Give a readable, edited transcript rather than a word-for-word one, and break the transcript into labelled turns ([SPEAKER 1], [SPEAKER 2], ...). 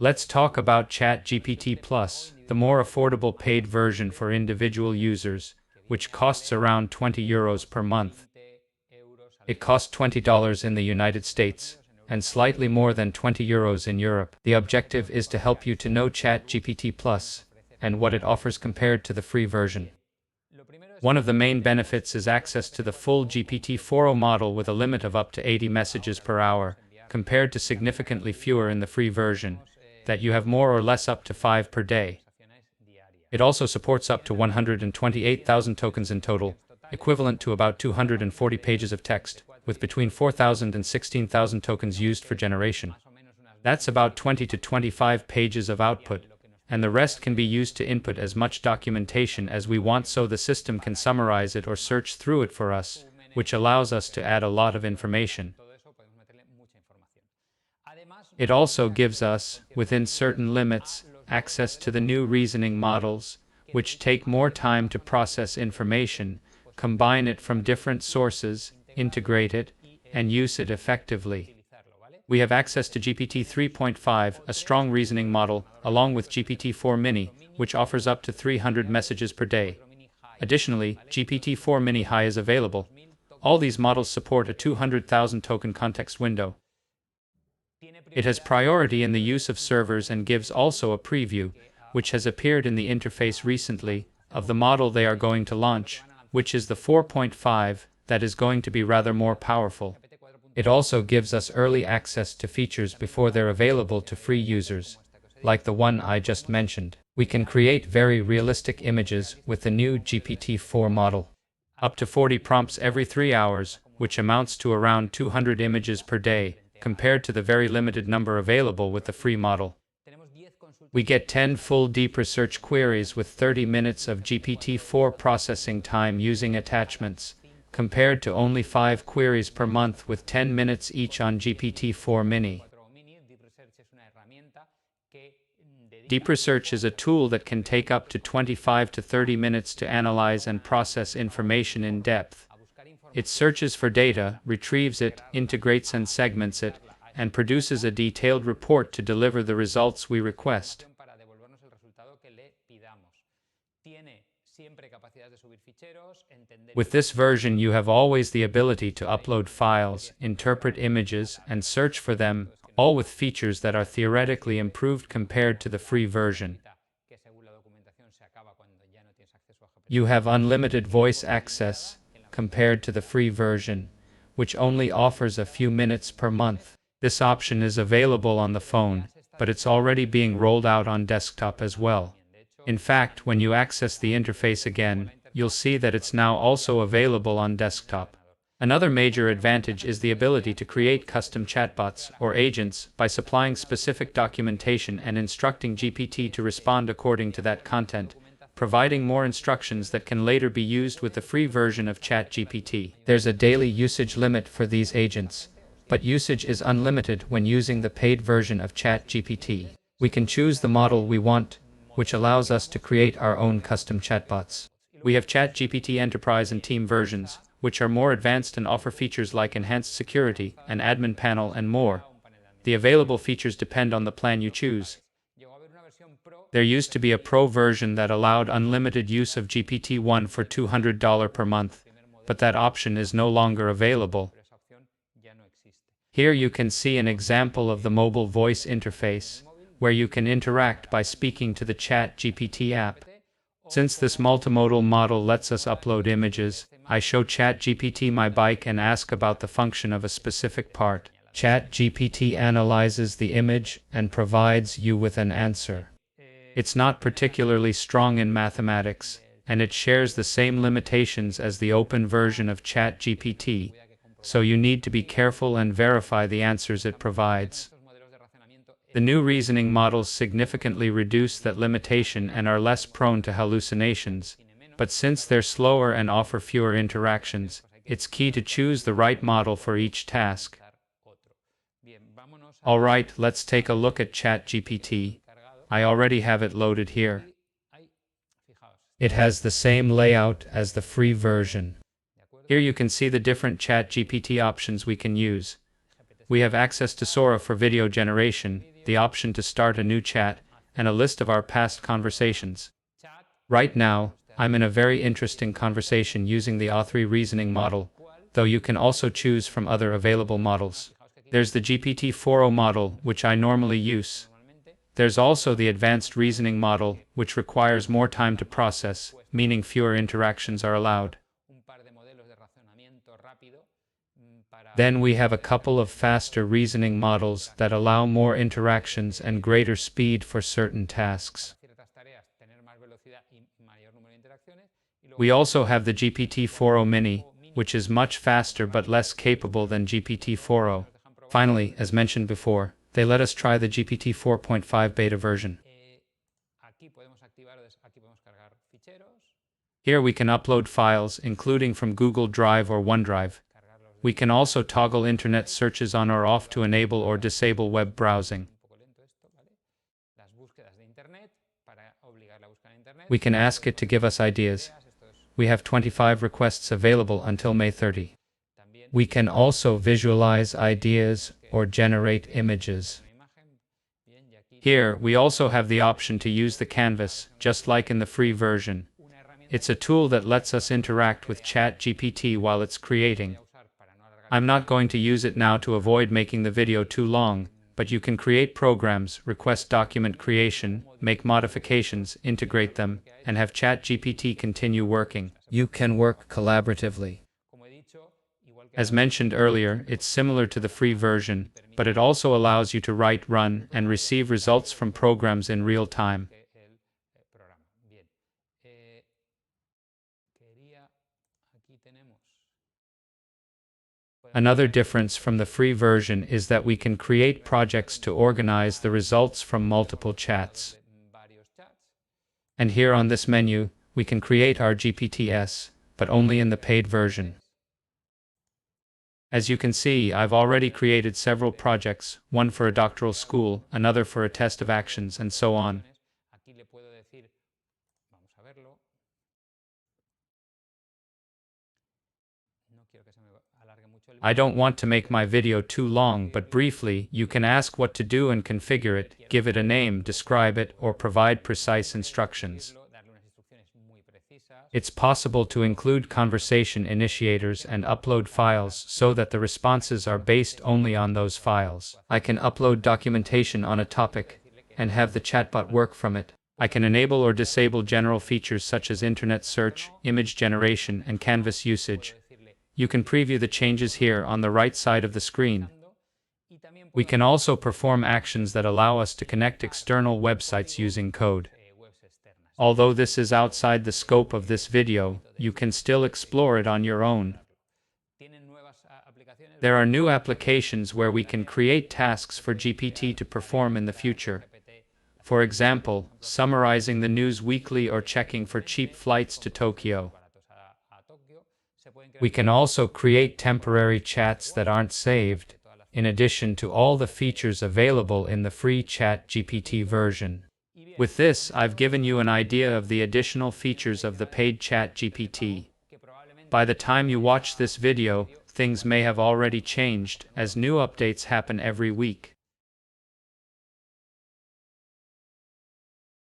[SPEAKER 1] Let's talk about ChatGPT Plus, the more affordable paid version for individual users, which costs around €20 per month. It costs $20 in the United States, and slightly more than €20 in Europe. The objective is to help you to know ChatGPT Plus and what it offers compared to the free version. One of the main benefits is access to the full GPT-4o model with a limit of up to 80 messages per hour, compared to significantly fewer in the free version, that you have more or less up to 5 per day. It also supports up to 128,000 tokens in total, equivalent to about 240 pages of text, with between 4,000 and 16,000 tokens used for generation. That's about 20 to 25 pages of output, and the rest can be used to input as much documentation as we want, so the system can summarize it or search through it for us, which allows us to add a lot of information. It also gives us, within certain limits, access to the new reasoning models, which take more time to process information, combine it from different sources, integrate it, and use it effectively. We have access to GPT 3.5, a strong reasoning model, along with GPT-4 Mini, which offers up to 300 messages per day. Additionally, GPT-4 Mini High is available. All these models support a 200,000 token context window. It has priority in the use of servers and gives also a preview, which has appeared in the interface recently, of the model they are going to launch, which is the 4.5, that is going to be rather more powerful. It also gives us early access to features before they're available to free users, like the one I just mentioned. We can create very realistic images with the new GPT-4 model. Up to 40 prompts every 3 hours, which amounts to around 200 images per day, compared to the very limited number available with the free model. We get 10 full deep research queries with 30 minutes of GPT-4 processing time using attachments, compared to only 5 queries per month with 10 minutes each on GPT-4 Mini. Deep Research is a tool that can take up to 25 to 30 minutes to analyze and process information in depth. It searches for data, retrieves it, integrates and segments it, and produces a detailed report to deliver the results we request. With this version, you have always the ability to upload files, interpret images, and search for them, all with features that are theoretically improved compared to the free version. You have unlimited voice access, compared to the free version, which only offers a few minutes per month. This option is available on the phone, but it's already being rolled out on desktop as well. In fact, when you access the interface again, you'll see that it's now also available on desktop. Another major advantage is the ability to create custom chatbots or agents by supplying specific documentation and instructing GPT to respond according to that content, providing more instructions that can later be used with the free version of ChatGPT. There's a daily usage limit for these agents, but usage is unlimited when using the paid version of ChatGPT. We can choose the model we want, which allows us to create our own custom chatbots. We have ChatGPT Enterprise and Team versions, which are more advanced and offer features like enhanced security, an admin panel, and more. The available features depend on the plan you choose. There used to be a Pro version that allowed unlimited use of GPT-1 for $200 per month, but that option is no longer available. Here you can see an example of the mobile voice interface, where you can interact by speaking to the ChatGPT app. Since this multimodal model lets us upload images, I show ChatGPT my bike and ask about the function of a specific part. ChatGPT analyzes the image and provides you with an answer. It's not particularly strong in mathematics, and it shares the same limitations as the open version of ChatGPT, so you need to be careful and verify the answers it provides. The new reasoning models significantly reduce that limitation and are less prone to hallucinations, but since they're slower and offer fewer interactions, it's key to choose the right model for each task. Alright, let's take a look at ChatGPT. I already have it loaded here. It has the same layout as the free version. Here you can see the different ChatGPT options we can use. We have access to Sora for video generation, the option to start a new chat, and a list of our past conversations. Right now, I'm in a very interesting conversation using the Autor reasoning model, though you can also choose from other available models. There's the GPT-4o model, which I normally use. There's also the advanced reasoning model, which requires more time to process, meaning fewer interactions are allowed. Then we have a couple of faster reasoning models that allow more interactions and greater speed for certain tasks. We also have the GPT-4o Mini, which is much faster but less capable than GPT-4o. Finally, as mentioned before, they let us try the GPT 4.5 beta version. Here we can upload files, including from Google Drive or OneDrive. We can also toggle internet searches on or off to enable or disable web browsing. We can ask it to give us ideas. We have 25 requests available until May 30. We can also visualize ideas or generate images. Here, we also have the option to use the canvas, just like in the free version. It's a tool that lets us interact with ChatGPT while it's creating. I'm not going to use it now to avoid making the video too long, but you can create programs, request document creation, make modifications, integrate them, and have ChatGPT continue working. You can work collaboratively. As mentioned earlier, it's similar to the free version, but it also allows you to write, run, and receive results from programs in real time. Another difference from the free version is that we can create projects to organize the results from multiple chats. And here on this menu, we can create our GPTs, but only in the paid version. As you can see, I've already created several projects, one for a doctoral school, another for a test of actions, and so on. I don't want to make my video too long, but briefly, you can ask what to do and configure it, give it a name, describe it, or provide precise instructions. It's possible to include conversation initiators and upload files so that the responses are based only on those files. I can upload documentation on a topic and have the chatbot work from it. I can enable or disable general features such as internet search, image generation, and canvas usage. You can preview the changes here on the right side of the screen. We can also perform actions that allow us to connect external websites using code. Although this is outside the scope of this video, you can still explore it on your own. There are new applications where we can create tasks for GPT to perform in the future. For example, summarizing the news weekly or checking for cheap flights to Tokyo. We can also create temporary chats that aren't saved, in addition to all the features available in the free ChatGPT version. With this, I've given you an idea of the additional features of the paid ChatGPT. By the time you watch this video, things may have already changed, as new updates happen every week.